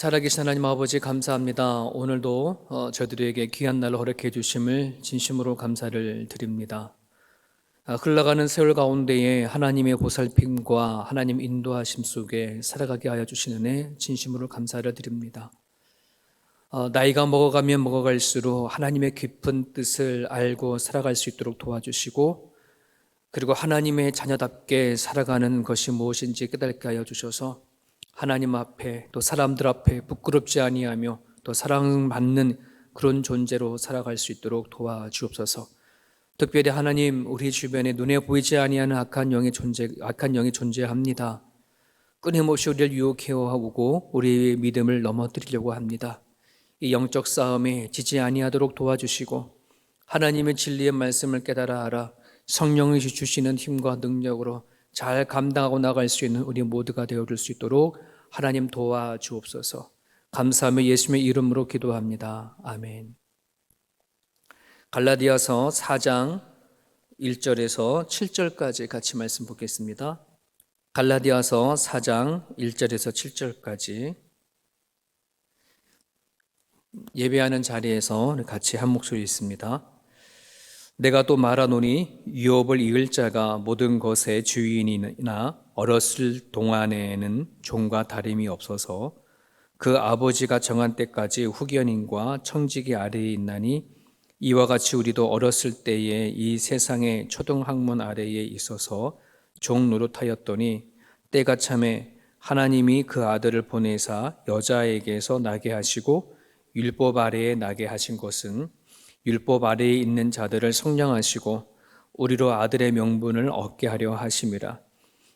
살아계신 하나님 아버지 감사합니다. 오늘도 저희들에게 귀한 날을 허락해 주심을 진심으로 감사를 드립니다. 흘러가는 세월 가운데에 하나님의 보살핌과 하나님 인도하심 속에 살아가게 하여 주시는 애 진심으로 감사를 드립니다. 나이가 먹어가면 먹어갈수록 하나님의 깊은 뜻을 알고 살아갈 수 있도록 도와주시고, 그리고 하나님의 자녀답게 살아가는 것이 무엇인지 깨닫게 하여 주셔서 하나님 앞에 또 사람들 앞에 부끄럽지 아니하며 또 사랑받는 그런 존재로 살아갈 수 있도록 도와주옵소서. 특별히 하나님, 우리 주변에 눈에 보이지 아니하는 악한 영이 존재합니다. 끊임없이 우리를 유혹해 오고 우리의 믿음을 넘어뜨리려고 합니다. 이 영적 싸움에 지지 아니하도록 도와주시고, 하나님의 진리의 말씀을 깨달아 알아 성령이 주시는 힘과 능력으로 잘 감당하고 나갈 수 있는 우리 모두가 되어줄 수 있도록 하나님 도와주옵소서. 감사하며 예수님의 이름으로 기도합니다. 아멘. 갈라디아서 4장 1절에서 7절까지 같이 말씀 보겠습니다. 갈라디아서 4장 1절에서 7절까지 예배하는 자리에서 같이 한 목소리 있습니다. 내가 또 말하노니 유업을 이을 자가 모든 것의 주인이나 어렸을 동안에는 종과 다름이 없어서 그 아버지가 정한 때까지 후견인과 청지기 아래에 있나니, 이와 같이 우리도 어렸을 때에 이 세상의 초등학문 아래에 있어서 종 노릇하였더니 때가 참에 하나님이 그 아들을 보내사 여자에게서 나게 하시고 율법 아래에 나게 하신 것은 율법 아래에 있는 자들을 성령하시고 우리로 아들의 명분을 얻게 하려 하심이라.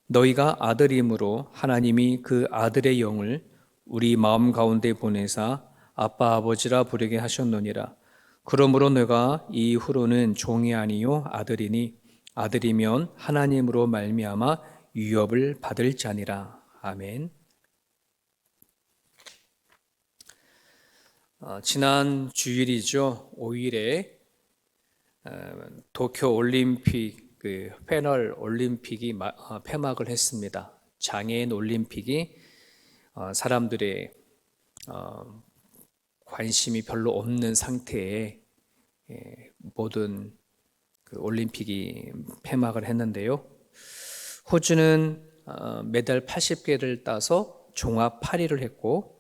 너희가 아들임으로 하나님이 그 아들의 영을 우리 마음 가운데 보내사 아빠 아버지라 부르게 하셨느니라. 그러므로 너가 이후로는 종이 아니요 아들이니 아들이면 하나님으로 말미암아 유업을 받을 자니라. 아멘. 지난 주일이죠. 5일에 도쿄 올림픽 패널 올림픽이 폐막을 했습니다. 장애인 올림픽이 사람들의 관심이 별로 없는 상태에 모든 올림픽이 폐막을 했는데요. 호주는 메달 80개를 따서 종합 8위를 했고,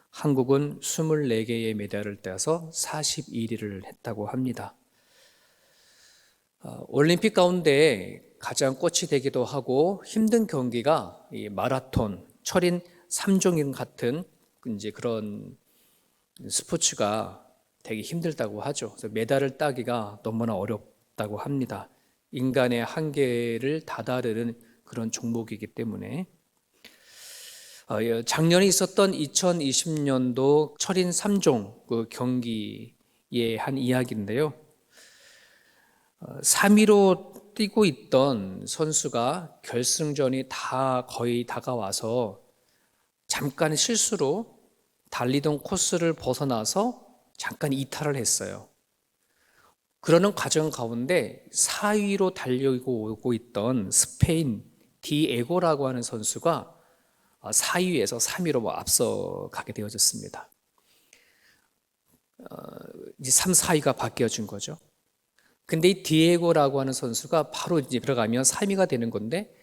한국은 24개의 메달을 따서 41위를 했다고 합니다. 올림픽 가운데 가장 꽃이 되기도 하고 힘든 경기가 이 마라톤, 철인 3종인 같은 이제 그런 스포츠가 되게 힘들다고 하죠. 그래서 메달을 따기가 너무나 어렵다고 합니다. 인간의 한계를 다다르는 그런 종목이기 때문에. 작년에 있었던 2020년도 철인 3종 그 경기의 한 이야기인데요. 3위로 뛰고 있던 선수가 결승전이 다 거의 다가와서 잠깐 실수로 달리던 코스를 벗어나서 잠깐 이탈을 했어요. 그러는 과정 가운데 4위로 달리고 오고 있던 스페인 디에고라고 하는 선수가 4위에서 3위로 앞서가게 되어졌습니다. 이제 3, 4위가 바뀌어진 거죠. 근데 이 디에고라고 하는 선수가 바로 이제 들어가면 3위가 되는 건데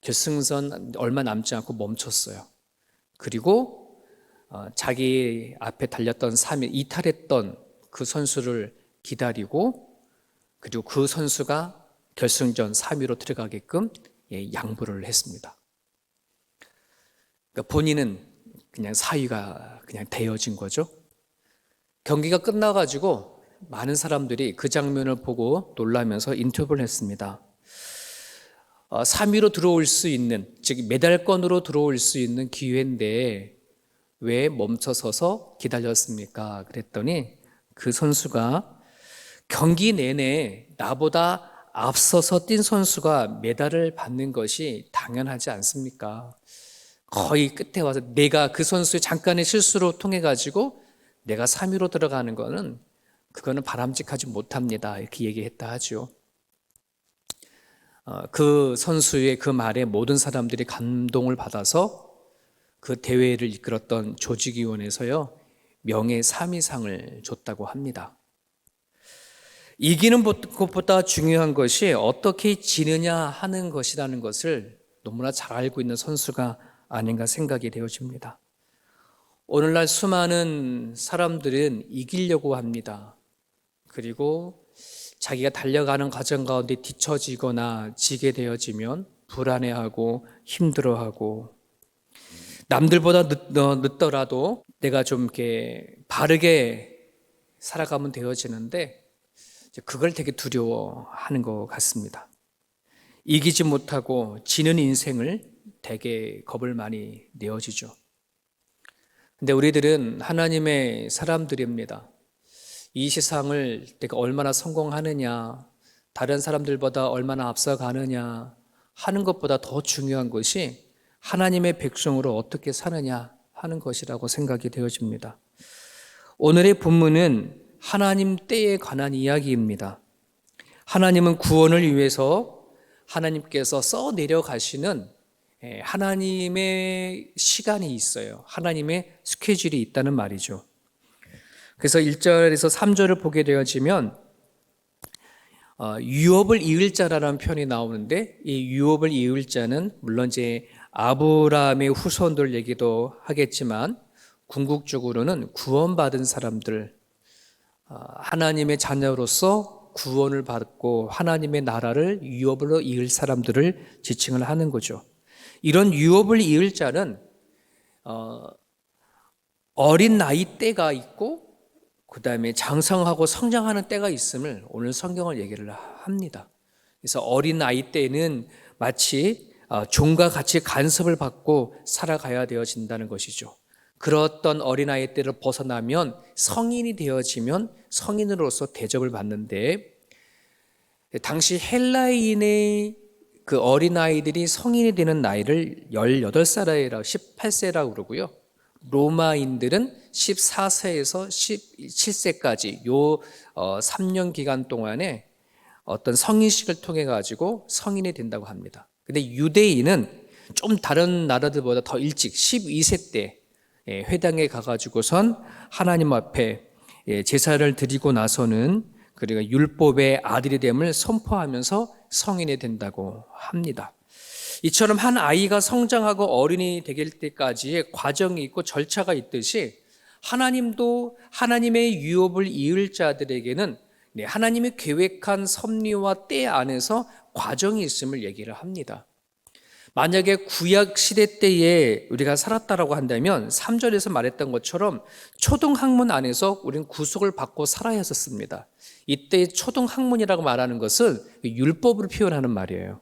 결승선 얼마 남지 않고 멈췄어요. 그리고 자기 앞에 달렸던 3위 이탈했던 그 선수를 기다리고, 그리고 그 선수가 결승전 3위로 들어가게끔 양보를 했습니다. 그러니까 본인은 그냥 4위가 그냥 되어진 거죠. 경기가 끝나가지고 많은 사람들이 그 장면을 보고 놀라면서 인터뷰를 했습니다. 3위로 들어올 수 있는, 즉 메달권으로 들어올 수 있는 기회인데 왜 멈춰서서 기다렸습니까? 그랬더니 그 선수가 경기 내내 나보다 앞서서 뛴 선수가 메달을 받는 것이 당연하지 않습니까? 거의 끝에 와서 내가 그 선수의 잠깐의 실수로 통해 가지고 내가 3위로 들어가는 거는 그거는 바람직하지 못합니다. 이렇게 얘기했다 하죠. 그 선수의 그 말에 모든 사람들이 감동을 받아서 그 대회를 이끌었던 조직위원회에서요, 명예사미상을 줬다고 합니다. 이기는 것보다 중요한 것이 어떻게 지느냐 하는 것이라는 것을 너무나 잘 알고 있는 선수가 아닌가 생각이 되어집니다. 오늘날 수많은 사람들은 이기려고 합니다. 그리고 자기가 달려가는 과정 가운데 뒤처지거나 지게 되어지면 불안해하고 힘들어하고, 남들보다 늦더라도 내가 좀 이렇게 바르게 살아가면 되어지는데 그걸 되게 두려워하는 것 같습니다. 이기지 못하고 지는 인생을 되게 겁을 많이 내어지죠. 근데 우리들은 하나님의 사람들입니다. 이 세상을 내가 얼마나 성공하느냐, 다른 사람들보다 얼마나 앞서가느냐 하는 것보다 더 중요한 것이 하나님의 백성으로 어떻게 사느냐 하는 것이라고 생각이 되어집니다. 오늘의 본문은 하나님 때에 관한 이야기입니다. 하나님은 구원을 위해서 하나님께서 써 내려가시는 하나님의 시간이 있어요. 하나님의 스케줄이 있다는 말이죠. 그래서 1절에서 3절을 보게 되어지면 유업을 이을 자라는 표현이 나오는데, 이 유업을 이을 자는 물론 이제 아브라함의 후손들 얘기도 하겠지만 궁극적으로는 구원받은 사람들, 하나님의 자녀로서 구원을 받고 하나님의 나라를 유업으로 이을 사람들을 지칭을 하는 거죠. 이런 유업을 이을 자는 어린 나이 때가 있고 그 다음에 장성하고 성장하는 때가 있음을 오늘 성경을 얘기를 합니다. 그래서 어린 나이 때는 마치 종과 같이 간섭을 받고 살아가야 되어진다는 것이죠. 그렇던 어린아이 때를 벗어나면 성인이 되어지면 성인으로서 대접을 받는데, 당시 헬라인의 그 어린아이들이 성인이 되는 나이를 18살이라고 18세라고 그러고요. 로마인들은 14세에서 17세까지 요 3년 기간 동안에 어떤 성인식을 통해 가지고 성인이 된다고 합니다. 근데 유대인은 좀 다른 나라들보다 더 일찍 12세 때 회당에 가가지고선 하나님 앞에 제사를 드리고 나서는 그리고 율법의 아들이 됨을 선포하면서 성인이 된다고 합니다. 이처럼 한 아이가 성장하고 어른이 되길 때까지의 과정이 있고 절차가 있듯이 하나님도 하나님의 유업을 이을 자들에게는 하나님이 계획한 섭리와 때 안에서 과정이 있음을 얘기를 합니다. 만약에 구약 시대 때에 우리가 살았다라고 한다면 3절에서 말했던 것처럼 초등학문 안에서 우리는 구속을 받고 살아야 했었습니다. 이때 초등학문이라고 말하는 것은 율법을 표현하는 말이에요.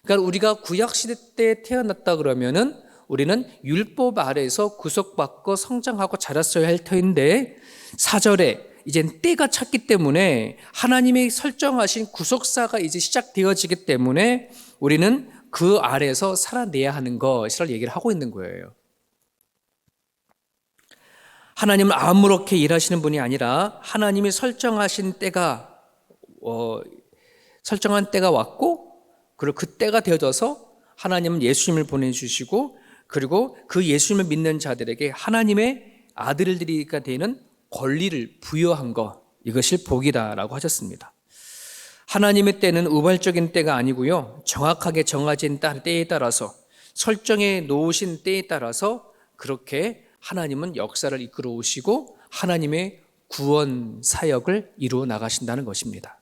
그러니까 우리가 구약 시대 때 태어났다 그러면은 우리는 율법 아래에서 구속받고 성장하고 자랐어야 할 터인데, 4절에 이젠 때가 찼기 때문에 하나님이 설정하신 구속사가 이제 시작되어지기 때문에 우리는 그 아래에서 살아내야 하는 것이라고 얘기를 하고 있는 거예요. 하나님은 아무렇게 일하시는 분이 아니라 하나님이 설정하신 때가 설정한 때가 왔고, 그리고 그 때가 되어져서 하나님은 예수님을 보내주시고, 그리고 그 예수님을 믿는 자들에게 하나님의 아들들이가 되는 권리를 부여한 것, 이것이 복이다라고 하셨습니다. 하나님의 때는 우발적인 때가 아니고요, 정확하게 정해진 때에 따라서 설정해 놓으신 때에 따라서 그렇게 하나님은 역사를 이끌어 오시고 하나님의 구원 사역을 이루어 나가신다는 것입니다.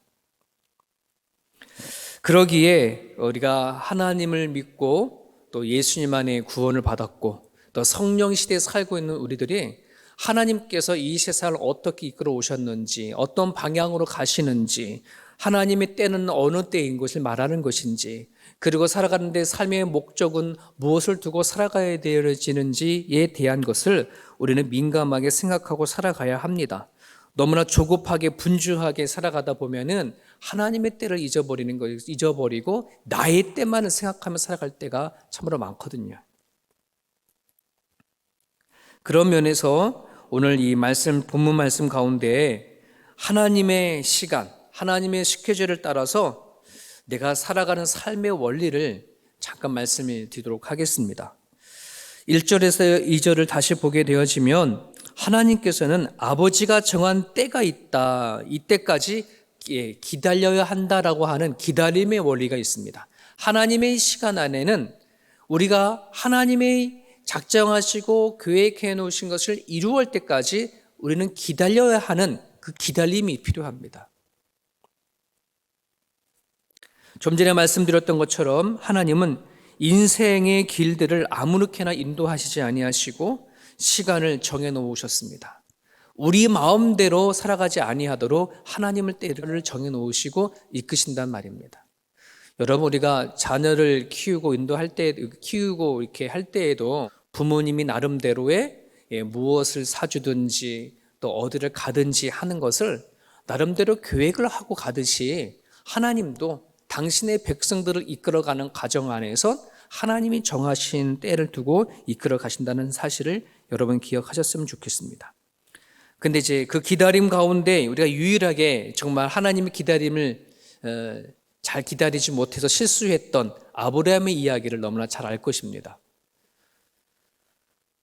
그러기에 우리가 하나님을 믿고 또 예수님 안에 구원을 받았고 또 성령 시대에 살고 있는 우리들이 하나님께서 이 세상을 어떻게 이끌어 오셨는지, 어떤 방향으로 가시는지, 하나님의 때는 어느 때인 것을 말하는 것인지, 그리고 살아가는데 삶의 목적은 무엇을 두고 살아가야 되어지는지에 대한 것을 우리는 민감하게 생각하고 살아가야 합니다. 너무나 조급하게 분주하게 살아가다 보면은 하나님의 때를 잊어버리고 나의 때만을 생각하며 살아갈 때가 참으로 많거든요. 그런 면에서 오늘 이 말씀, 본문 말씀 가운데 하나님의 시간, 하나님의 스케줄을 따라서 내가 살아가는 삶의 원리를 잠깐 말씀을 드리도록 하겠습니다. 1절에서 2절을 다시 보게 되어지면 하나님께서는 아버지가 정한 때가 있다. 이때까지 기다려야 한다라고 하는 기다림의 원리가 있습니다. 하나님의 시간 안에는 우리가 하나님의 작정하시고 계획해 놓으신 것을 이루어할 때까지 우리는 기다려야 하는 그 기다림이 필요합니다. 좀 전에 말씀드렸던 것처럼 하나님은 인생의 길들을 아무렇게나 인도하시지 아니하시고 시간을 정해 놓으셨습니다. 우리 마음대로 살아가지 아니하도록 하나님을 때를 정해 놓으시고 이끄신단 말입니다. 여러분, 우리가 자녀를 키우고 인도할 때, 키우고 이렇게 할 때에도 부모님이 나름대로의 무엇을 사주든지 또 어디를 가든지 하는 것을 나름대로 계획을 하고 가듯이 하나님도 당신의 백성들을 이끌어가는 과정 안에서 하나님이 정하신 때를 두고 이끌어 가신다는 사실을 여러분 기억하셨으면 좋겠습니다. 근데 이제 그 기다림 가운데 우리가 유일하게 정말 하나님의 기다림을 잘 기다리지 못해서 실수했던 아브라함의 이야기를 너무나 잘 알 것입니다.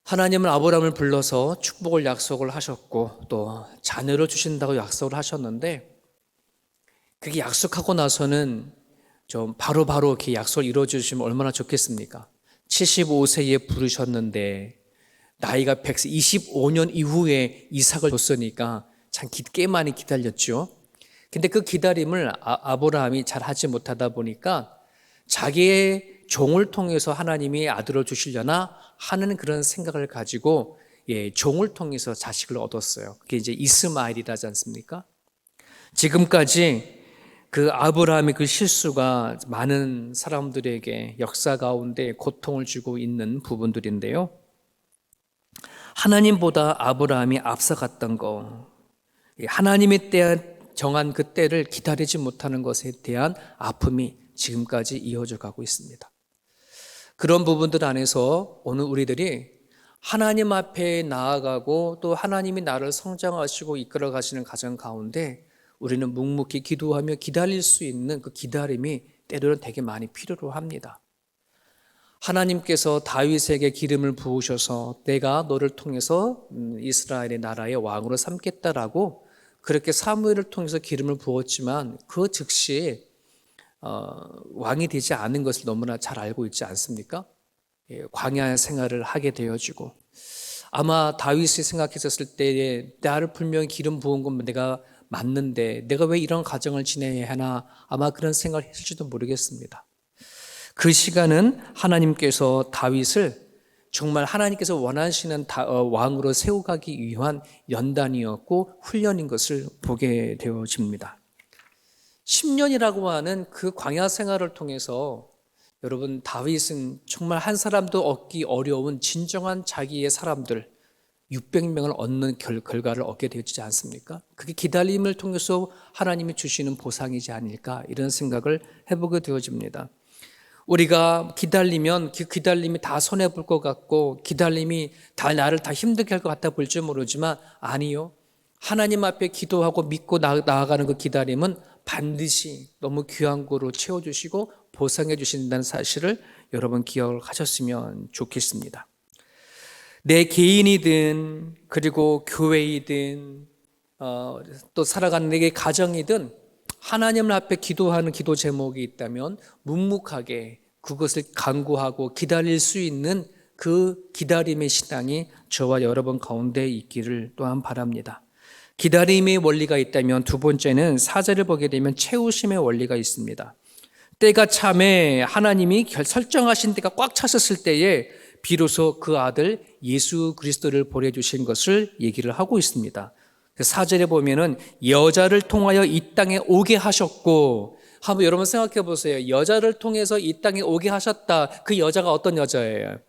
하나님은 아브라함을 불러서 축복을 약속을 하셨고 또 자녀를 주신다고 약속을 하셨는데 그게 약속하고 나서는 좀 바로바로 이렇게 약속을 이루어 주시면 얼마나 좋겠습니까? 75세에 부르셨는데 나이가 100세 25년 이후에 이삭을 줬으니까 참 꽤 많이 기다렸죠. 근데 그 기다림을 아브라함이 잘 하지 못하다 보니까 자기의 종을 통해서 하나님이 아들을 주시려나 하는 그런 생각을 가지고 종을 통해서 자식을 얻었어요. 그게 이제 이스마엘이라지 않습니까? 지금까지 그 아브라함의 그 실수가 많은 사람들에게 역사 가운데 고통을 주고 있는 부분들인데요. 하나님보다 아브라함이 앞서갔던 거, 하나님의 때 정한 그 때를 기다리지 못하는 것에 대한 아픔이 지금까지 이어져 가고 있습니다. 그런 부분들 안에서 오늘 우리들이 하나님 앞에 나아가고 또 하나님이 나를 성장하시고 이끌어 가시는 과정 가운데 우리는 묵묵히 기도하며 기다릴 수 있는 그 기다림이 때로는 되게 많이 필요로 합니다. 하나님께서 다윗에게 기름을 부으셔서 내가 너를 통해서 이스라엘의 나라의 왕으로 삼겠다라고 그렇게 사무엘을 통해서 기름을 부었지만 그 즉시 왕이 되지 않은 것을 너무나 잘 알고 있지 않습니까? 광야 생활을 하게 되어지고 아마 다윗이 생각했었을 때에 나를 분명히 기름 부은 건 내가 맞는데 내가 왜 이런 가정을 지내야 하나 아마 그런 생각을 했을지도 모르겠습니다. 그 시간은 하나님께서 다윗을 정말 하나님께서 원하시는 왕으로 세워가기 위한 연단이었고 훈련인 것을 보게 되어집니다. 10년이라고 하는 그 광야 생활을 통해서 여러분 다윗은 정말 한 사람도 얻기 어려운 진정한 자기의 사람들 600명을 얻는 결과를 얻게 되지 않습니까? 그게 기다림을 통해서 하나님이 주시는 보상이지 않을까 이런 생각을 해보게 되어집니다. 우리가 기다리면 그 기다림이 다 손해볼 것 같고 기다림이 다 나를 다 힘들게 할 것 같아 볼지 모르지만 아니요. 하나님 앞에 기도하고 믿고 나아가는 그 기다림은 반드시 너무 귀한 거로 채워주시고 보상해 주신다는 사실을 여러분 기억하셨으면 좋겠습니다. 내 개인이든 그리고 교회이든 또 살아가는 내 가정이든 하나님 앞에 기도하는 기도 제목이 있다면 묵묵하게 그것을 간구하고 기다릴 수 있는 그 기다림의 신앙이 저와 여러분 가운데 있기를 또한 바랍니다. 기다림의 원리가 있다면 두 번째는 4절을 보게 되면 채우심의 원리가 있습니다. 때가 참에 하나님이 설정하신 때가 꽉 찼었을 때에 비로소 그 아들 예수 그리스도를 보내주신 것을 얘기를 하고 있습니다. 4절에 보면은 여자를 통하여 이 땅에 오게 하셨고, 한번 여러분 생각해 보세요. 여자를 통해서 이 땅에 오게 하셨다. 그 여자가 어떤 여자예요?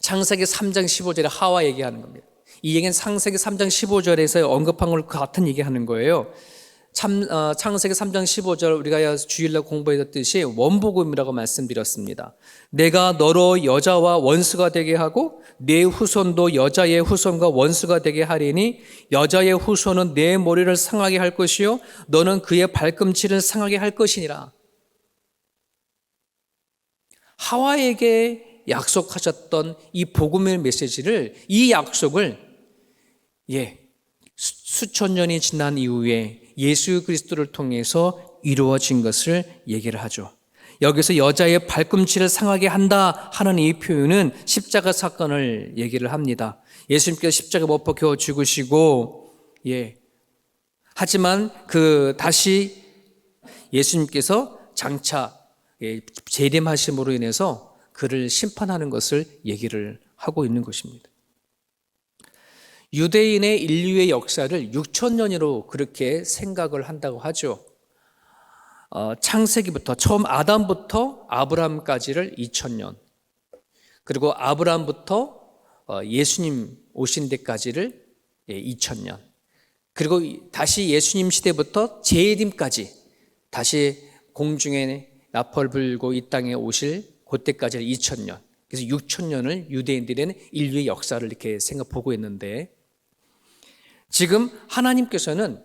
창세기 3장 15절에 하와 얘기하는 겁니다. 이 얘기는 창세기 3장 15절에서 언급한 걸 같은 얘기하는 거예요. 창세기 3장 15절 우리가 주일날 공부했듯이 원복음이라고 말씀드렸습니다. 내가 너로 여자와 원수가 되게 하고 내 후손도 여자의 후손과 원수가 되게 하리니 여자의 후손은 내 머리를 상하게 할 것이요 너는 그의 발꿈치를 상하게 할 것이니라. 하와에게 약속하셨던 이 복음의 메시지를, 이 약속을 수천 년이 지난 이후에 예수 그리스도를 통해서 이루어진 것을 얘기를 하죠. 여기서 여자의 발꿈치를 상하게 한다 하는 이 표현은 십자가 사건을 얘기를 합니다. 예수님께서 십자가 못 박혀 죽으시고, 하지만 다시 예수님께서 장차 재림하심으로 인해서 그를 심판하는 것을 얘기를 하고 있는 것입니다. 유대인의 인류의 역사를 6,000년으로 그렇게 생각을 한다고 하죠. 창세기부터, 처음 아담부터 아브라함까지를 2,000년, 그리고 아브라함부터 예수님 오신 데까지를 2,000년, 그리고 다시 예수님 시대부터 재림까지, 다시 공중에 나팔 불고 이 땅에 오실 그때까지를 2,000년, 그래서 6,000년을 유대인들은 인류의 역사를 이렇게 보고 있는데, 지금 하나님께서는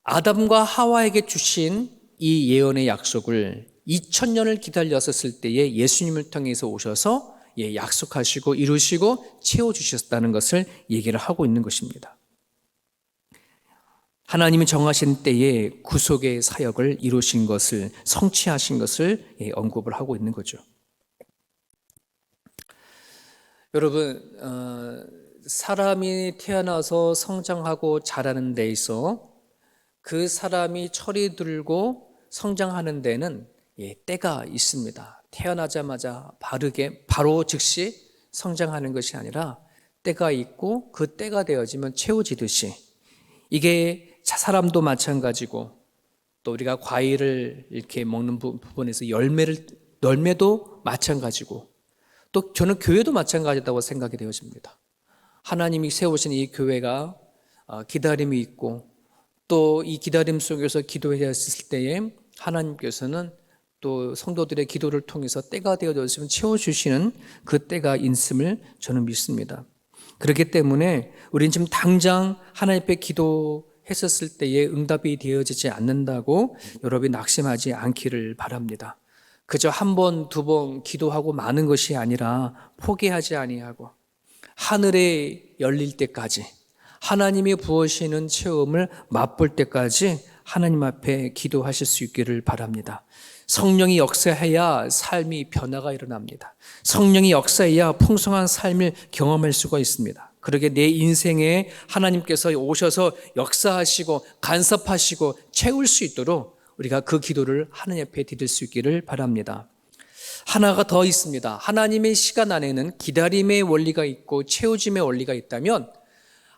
아담과 하와에게 주신 이 예언의 약속을 2,000년을 기다렸었을 때에 예수님을 통해서 오셔서 약속하시고 이루시고 채워주셨다는 것을 얘기를 하고 있는 것입니다. 하나님이 정하신 때에 구속의 사역을 이루신 것을, 성취하신 것을 언급을 하고 있는 거죠. 여러분, 사람이 태어나서 성장하고 자라는 데 있어 그 사람이 철이 들고 성장하는 데는 때가 있습니다. 태어나자마자 바로 즉시 성장하는 것이 아니라 때가 있고, 그 때가 되어지면 채워지듯이, 이게 사람도 마찬가지고, 또 우리가 과일을 이렇게 먹는 부분에서 열매도 마찬가지고, 또 저는 교회도 마찬가지다고 생각이 되어집니다. 하나님이 세우신 이 교회가 기다림이 있고, 또 이 기다림 속에서 기도했을 때에 하나님께서는 또 성도들의 기도를 통해서 때가 되어졌으면 채워주시는 그 때가 있음을 저는 믿습니다. 그렇기 때문에 우리는 지금 당장 하나님 앞에 기도했었을 때에 응답이 되어지지 않는다고 여러분이 낙심하지 않기를 바랍니다. 그저 한 번, 두 번 기도하고 마는 것이 아니라 포기하지 아니하고 하늘에 열릴 때까지, 하나님이 부으시는 체험을 맛볼 때까지 하나님 앞에 기도하실 수 있기를 바랍니다. 성령이 역사해야 삶이 변화가 일어납니다. 성령이 역사해야 풍성한 삶을 경험할 수가 있습니다. 그러게 내 인생에 하나님께서 오셔서 역사하시고 간섭하시고 채울 수 있도록 우리가 그 기도를 하나님 앞에 드릴 수 있기를 바랍니다. 하나가 더 있습니다. 하나님의 시간 안에는 기다림의 원리가 있고 채워짐의 원리가 있다면,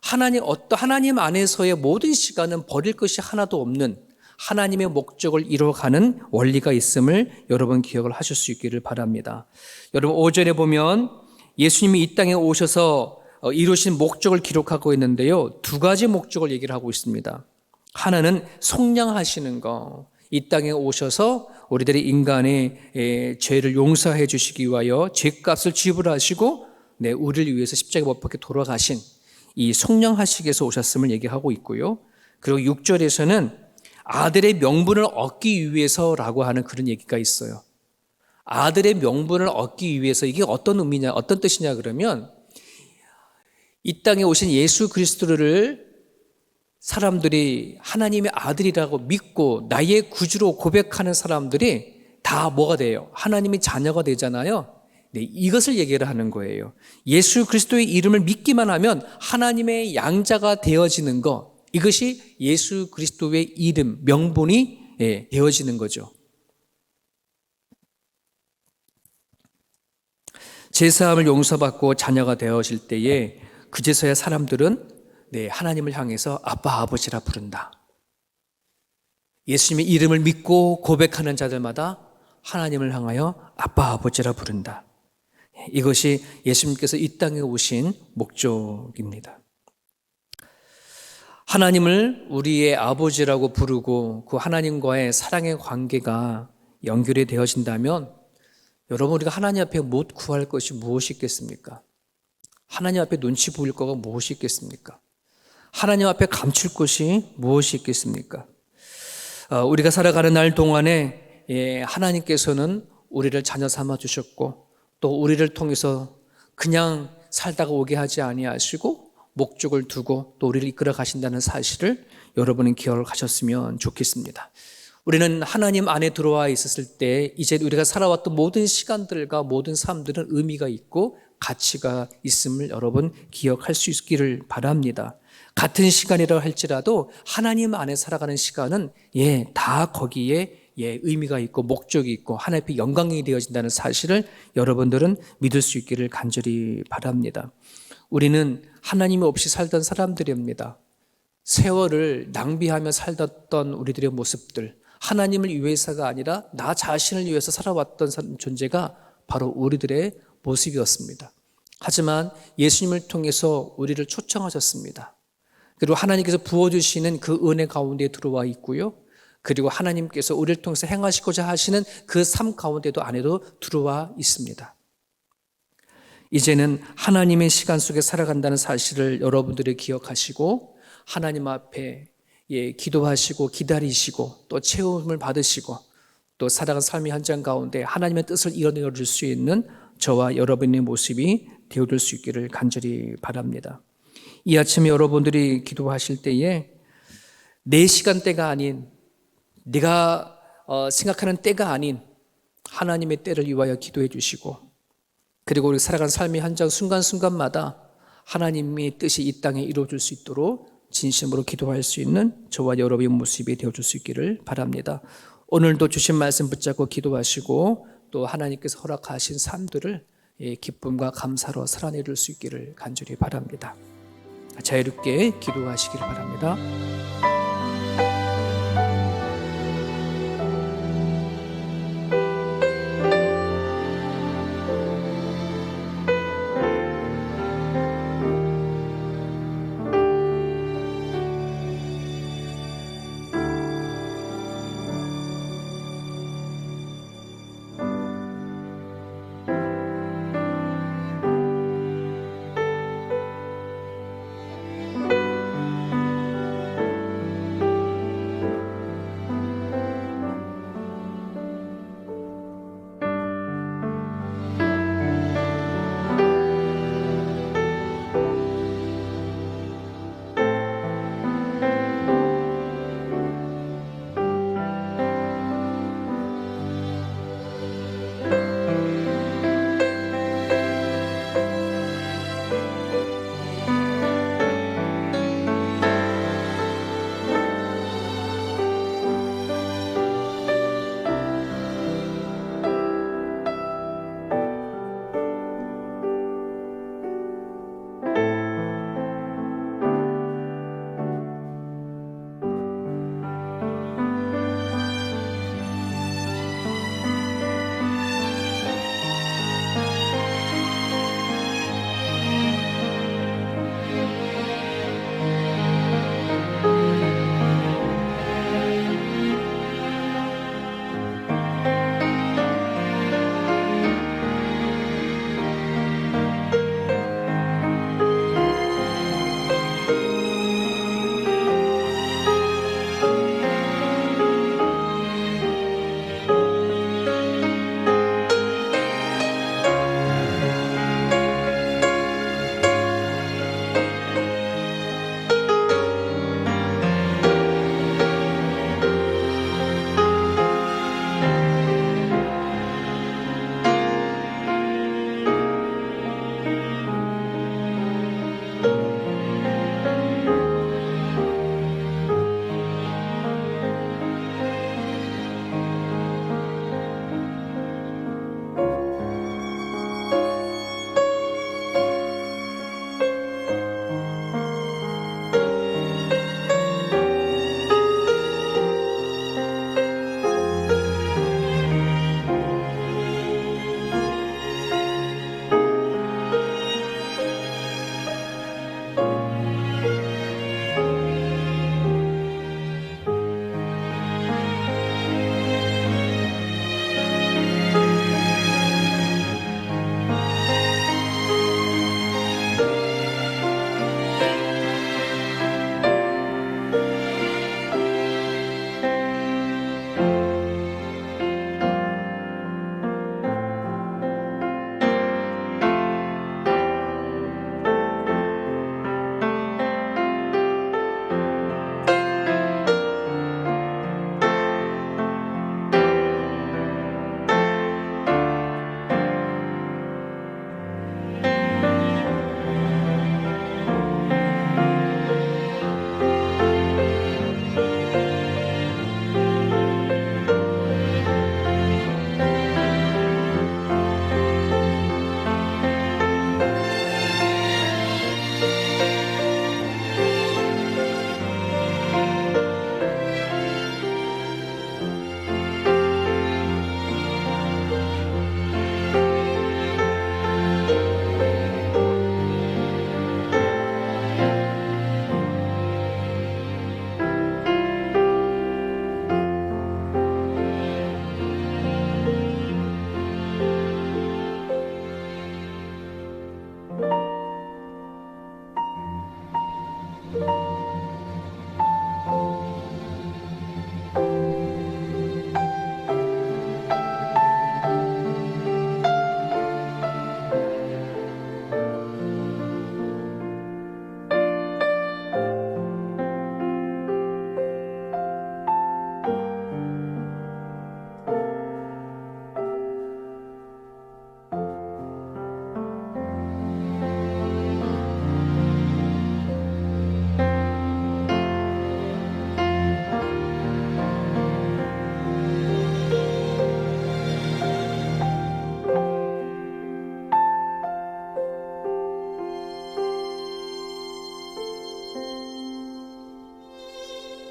하나님 안에서의 모든 시간은 버릴 것이 하나도 없는 하나님의 목적을 이루어가는 원리가 있음을 여러분 기억을 하실 수 있기를 바랍니다. 여러분 5절에 보면 예수님이 이 땅에 오셔서 이루신 목적을 기록하고 있는데요, 두 가지 목적을 얘기를 하고 있습니다. 하나는 속량하시는 거, 이 땅에 오셔서 우리들의 인간의 죄를 용서해 주시기 위하여 죄값을 지불하시고 우리를 위해서 십자가에 못 박혀 돌아가신 이 속량하시기 위해서 오셨음을 얘기하고 있고요. 그리고 6절에서는 아들의 명분을 얻기 위해서라고 하는 그런 얘기가 있어요. 아들의 명분을 얻기 위해서, 이게 어떤 의미냐, 어떤 뜻이냐 그러면, 이 땅에 오신 예수 그리스도를 사람들이 하나님의 아들이라고 믿고 나의 구주로 고백하는 사람들이 다 뭐가 돼요? 하나님의 자녀가 되잖아요. 이것을 얘기를 하는 거예요. 예수 그리스도의 이름을 믿기만 하면 하나님의 양자가 되어지는 것, 이것이 예수 그리스도의 이름, 명분이 되어지는 거죠. 제사함을 용서받고 자녀가 되어질 때에 그제서야 사람들은 하나님을 향해서 아빠, 아버지라 부른다. 예수님의 이름을 믿고 고백하는 자들마다 하나님을 향하여 아빠, 아버지라 부른다. 이것이 예수님께서 이 땅에 오신 목적입니다. 하나님을 우리의 아버지라고 부르고 그 하나님과의 사랑의 관계가 연결이 되어진다면, 여러분, 우리가 하나님 앞에 못 구할 것이 무엇이 있겠습니까? 하나님 앞에 눈치 보일 거가 무엇이 있겠습니까? 하나님 앞에 감출 것이 무엇이 있겠습니까? 우리가 살아가는 날 동안에 하나님께서는 우리를 자녀 삼아 주셨고, 또 우리를 통해서 그냥 살다가 오게 하지 아니하시고 목적을 두고 또 우리를 이끌어 가신다는 사실을 여러분은 기억하셨으면 좋겠습니다. 우리는 하나님 안에 들어와 있었을 때 이제 우리가 살아왔던 모든 시간들과 모든 삶들은 의미가 있고 가치가 있음을 여러분 기억할 수 있기를 바랍니다. 같은 시간이라 할지라도 하나님 안에 살아가는 시간은 다 거기에 의미가 있고 목적이 있고 하나님 앞에 영광이 되어진다는 사실을 여러분들은 믿을 수 있기를 간절히 바랍니다. 우리는 하나님 없이 살던 사람들입니다. 세월을 낭비하며 살던 우리들의 모습들, 하나님을 위해서가 아니라 나 자신을 위해서 살아왔던 존재가 바로 우리들의 모습이었습니다. 하지만 예수님을 통해서 우리를 초청하셨습니다. 그리고 하나님께서 부어주시는 그 은혜 가운데 들어와 있고요. 그리고 하나님께서 우리를 통해서 행하시고자 하시는 그 삶 가운데도 안에도 들어와 있습니다. 이제는 하나님의 시간 속에 살아간다는 사실을 여러분들이 기억하시고 하나님 앞에 기도하시고 기다리시고 또 체험을 받으시고 또 살아간 삶의 현장 가운데 하나님의 뜻을 이뤄낼 수 있는 저와 여러분의 모습이 되어줄 수 있기를 간절히 바랍니다. 이 아침에 여러분들이 기도하실 때에 내 시간대가 아닌 내가 생각하는 때가 아닌 하나님의 때를 위하여 기도해 주시고 그리고 우리 살아가는 삶의 현장 순간순간마다 하나님의 뜻이 이 땅에 이루어질 수 있도록 진심으로 기도할 수 있는 저와 여러분의 모습이 되어줄 수 있기를 바랍니다. 오늘도 주신 말씀 붙잡고 기도하시고 또 하나님께서 허락하신 삶들을 기쁨과 감사로 살아내릴 수 있기를 간절히 바랍니다. 자유롭게 기도하시기를 바랍니다.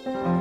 주옵소서.